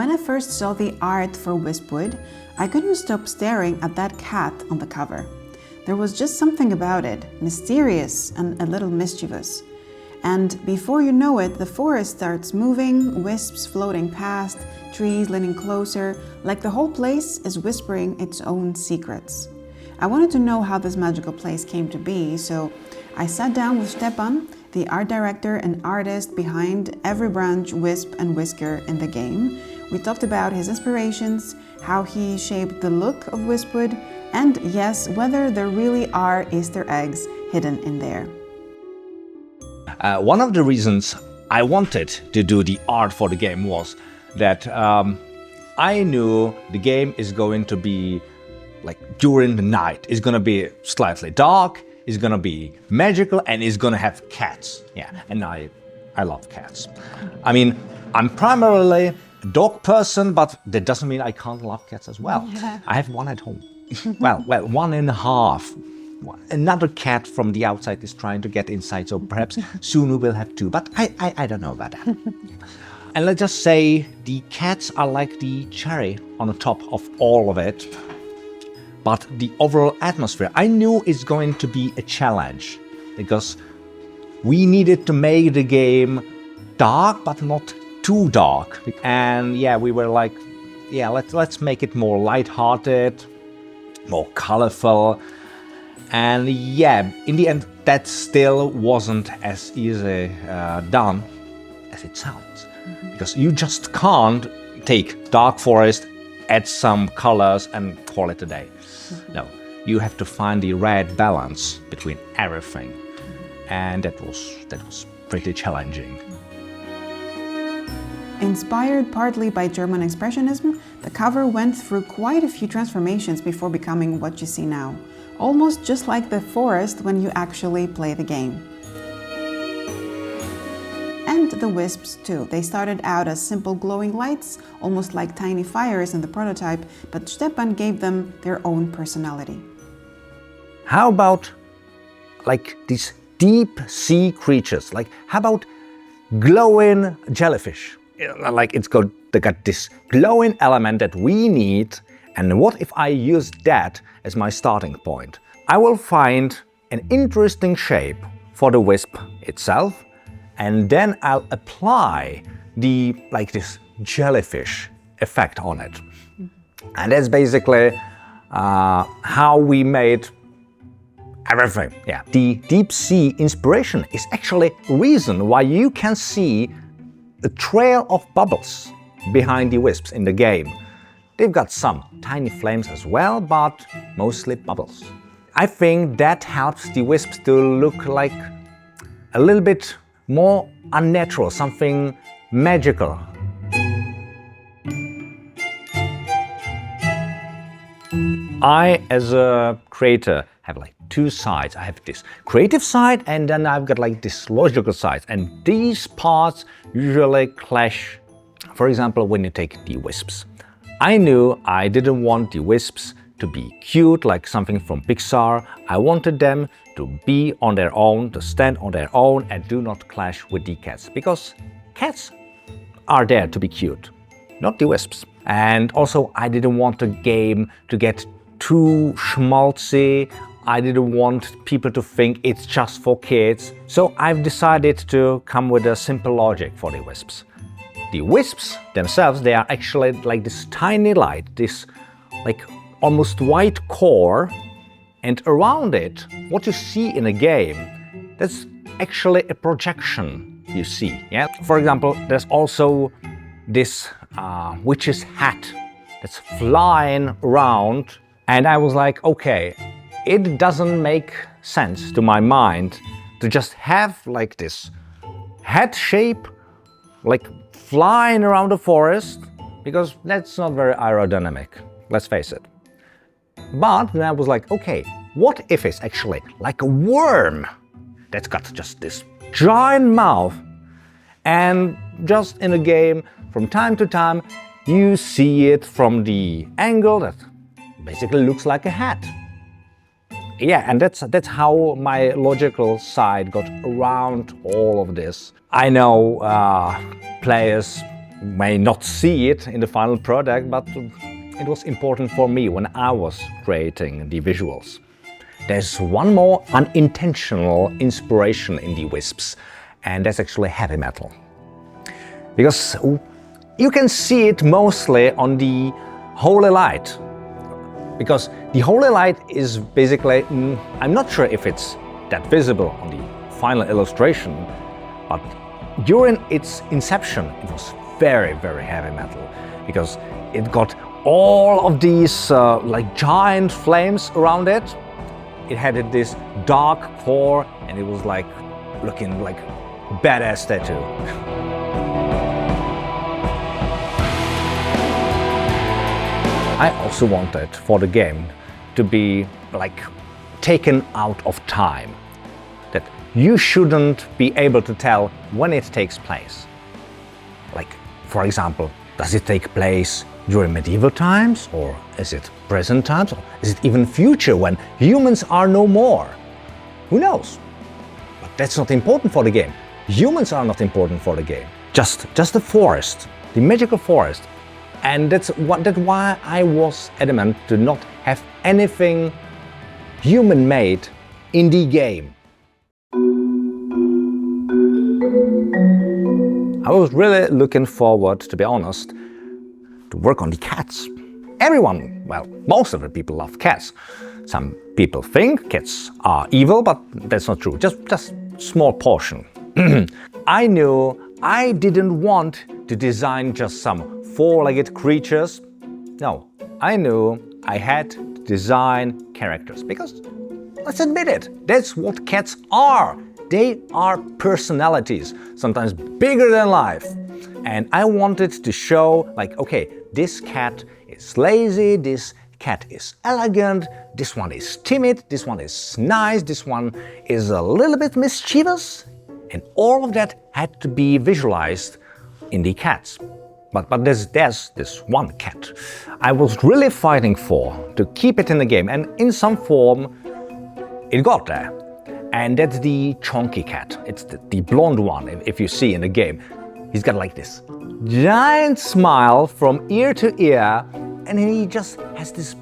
when I first saw the art for Wispwood, I couldn't stop staring at that cat on the cover. There was just something about it, mysterious and a little mischievous. And before you know it, the forest starts moving, wisps floating past, trees leaning closer, like the whole place is whispering its own secrets. I wanted to know how this magical place came to be, so I sat down with Štěpán, the art director and artist behind every branch, wisp and whisker in the game. We talked about his inspirations, how he shaped the look of Wispwood, and yes, whether there really are Easter eggs hidden in there. One of the reasons I wanted to do the art for the game was that I knew the game is going to be like during the night. It's going to be slightly dark, it's going to be magical, and it's going to have cats. Yeah, and I love cats. I mean, I'm primarily a dog person, but that doesn't mean I can't love cats as well. Yeah. I have one at home. well, 1.5. Another cat from the outside is trying to get inside, so perhaps soon we will have 2, but I don't know about that. And let's just say the cats are like the cherry on the top of all of it. But the overall atmosphere, I knew it's going to be a challenge because we needed to make the game dark, but not too dark. And yeah, we were like, yeah, let's make it more lighthearted, more colorful. And yeah, in the end, that still wasn't as easy done as it sounds. Because you just can't take dark forest, add some colors and call it a day. No, you have to find the right balance between everything. And that was pretty challenging. Inspired partly by German Expressionism, the cover went through quite a few transformations before becoming what you see now. Almost just like the forest when you actually play the game. And the wisps too. They started out as simple glowing lights, almost like tiny fires in the prototype, but Štěpán gave them their own personality. How about like these deep sea creatures? Like how about glowing jellyfish? Like they got this glowing element that we need. And what if I use that as my starting point? I will find an interesting shape for the wisp itself, and then I'll apply this jellyfish effect on it. And that's basically how we made everything. Yeah. The deep sea inspiration is actually a reason why you can see a trail of bubbles behind the wisps in the game. They've got some tiny flames as well, but mostly bubbles. I think that helps the wisps to look like a little bit more unnatural, something magical. I, as a creator, have like 2 sides. I have this creative side and then I've got like this logical side. And these parts usually clash. For example, when you take the wisps. I knew I didn't want the wisps to be cute like something from Pixar. I wanted them to be on their own, to stand on their own and do not clash with the cats. Because cats are there to be cute, not the wisps. And also I didn't want the game to get too schmaltzy. I didn't want people to think it's just for kids. So I've decided to come with a simple logic for the wisps. The wisps themselves, they are actually like this tiny light, this like almost white core, and around it, what you see in a game, that's actually a projection you see. Yeah. For example, there's also this witch's hat that's flying around, and I was like, okay, it doesn't make sense to my mind to just have like this head shape, like flying around the forest, because that's not very aerodynamic, let's face it. But then I was like, okay, what if it's actually like a worm that's got just this giant mouth, and just in a game, from time to time, you see it from the angle that basically looks like a hat. Yeah, and that's how my logical side got around all of this. I know players may not see it in the final product, but it was important for me when I was creating the visuals. There's one more unintentional inspiration in the wisps, and that's actually heavy metal. Because you can see it mostly on the holy light. Because the holy light is basically, I'm not sure if it's that visible on the final illustration, but during its inception it was very, very heavy metal, because it got all of these like giant flames around it. It had this dark core and it was like looking like a badass statue. I also wanted for the game to be like taken out of time. That you shouldn't be able to tell when it takes place. Like, for example, does it take place during medieval times, or is it present times, or is it even future when humans are no more? Who knows? But that's not important for the game. Humans are not important for the game. Just the forest, the magical forest. And that's why I was adamant to not have anything human-made in the game. I was really looking forward, to be honest, to work on the cats. Everyone, well, most of the people love cats. Some people think cats are evil, but that's not true. Just small portion. I knew I didn't want to design just some four-legged creatures. No, I knew I had to design characters, because let's admit it, that's what cats are. They are personalities, sometimes bigger than life. And I wanted to show, like, okay, this cat is lazy, this cat is elegant, this one is timid, this one is nice, this one is a little bit mischievous. And all of that had to be visualized in the cats. But there's this one cat I was really fighting for, to keep it in the game, and in some form it got there. And that's the chonky cat. It's the blonde one, if you see in the game. He's got like this giant smile from ear to ear, and he just has this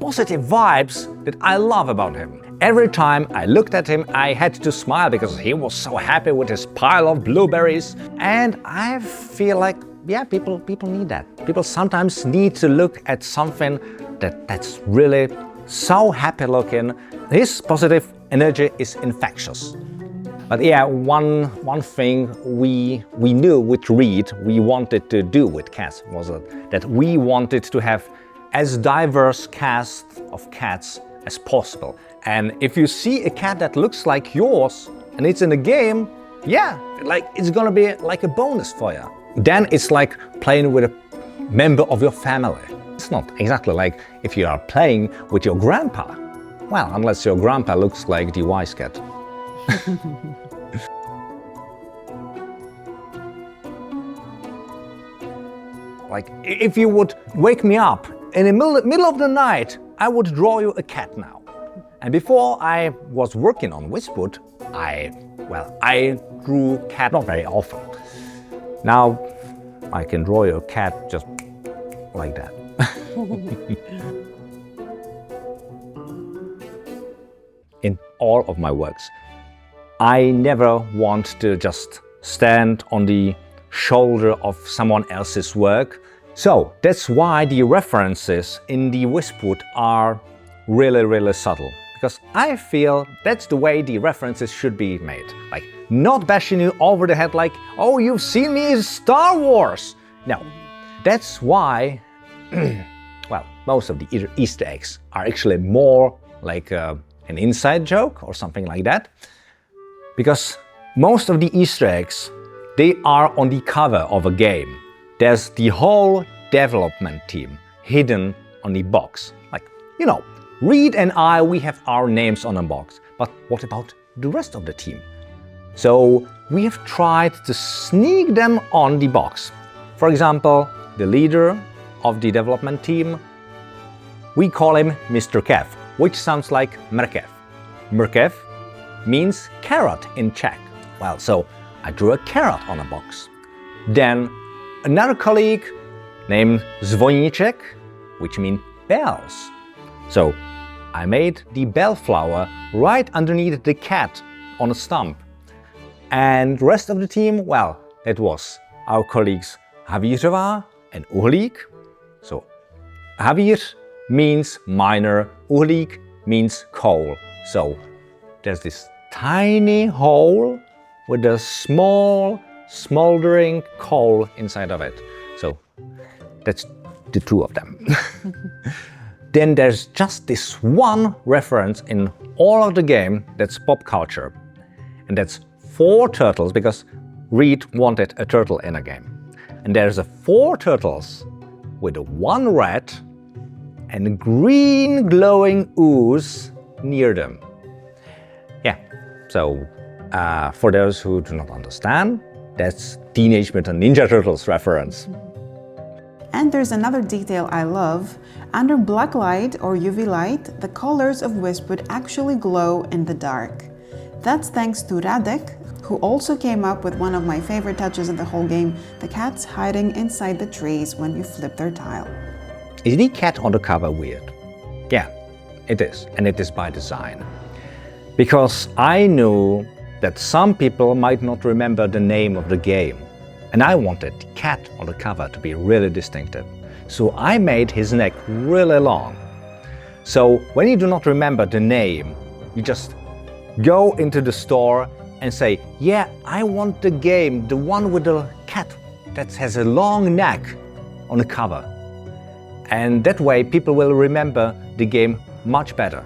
positive vibes that I love about him. Every time I looked at him, I had to smile because he was so happy with his pile of blueberries. And I feel like, yeah, people need that. People sometimes need to look at something that's really so happy looking. His positive energy is infectious. But yeah, one thing we knew with Reed we wanted to do with cats was that we wanted to have as diverse cast of cats as possible. And if you see a cat that looks like yours and it's in a game, yeah, like it's gonna be like a bonus for you. Then it's like playing with a member of your family. It's not exactly like if you are playing with your grandpa. Well, unless your grandpa looks like the wise cat. Like, if you would wake me up in the middle of the night, I would draw you a cat now. And before I was working on Wispwood, I drew cat not very often. Now I can draw you a cat just like that. In all of my works, I never want to just stand on the shoulder of someone else's work. So that's why the references in the Wispwood are really, really subtle. Because I feel that's the way the references should be made. Like, not bashing you over the head like, oh, you've seen me in Star Wars. No, that's why, well, most of the Easter eggs are actually more like an inside joke or something like that. Because most of the Easter eggs, they are on the cover of a game. There's the whole development team hidden on the box. Like, you know, Reed and I, we have our names on a box. But what about the rest of the team? So we have tried to sneak them on the box. For example, the leader of the development team, we call him Mr. Kev, which sounds like mrkev. Mrkev means carrot in Czech. Well, so I drew a carrot on a box. Then another colleague named Zvoníček, which means bells. So I made the bell flower right underneath the cat on a stump. And the rest of the team, well, it was our colleagues Havířová and Uhlík. So Havíř means miner, Uhlík means coal. So there's this tiny hole with a small smoldering coal inside of it. So that's the two of them. Then there's just this one reference in all of the game that's pop culture. And that's 4 turtles, because Reed wanted a turtle in a game. And there's 4 turtles with 1 red and a green glowing ooze near them. Yeah, so for those who do not understand, that's Teenage Mutant Ninja Turtles reference. And there's another detail I love. Under black light or UV light, the colors of Wispwood actually glow in the dark. That's thanks to Radek, who also came up with one of my favorite touches of the whole game, the cats hiding inside the trees when you flip their tile. Is the cat on the cover weird? Yeah, it is, and it is by design. Because I knew that some people might not remember the name of the game, and I wanted the cat on the cover to be really distinctive. So I made his neck really long. So when you do not remember the name, you just go into the store and say, yeah, I want the game, the one with the cat that has a long neck on the cover. And that way people will remember the game much better.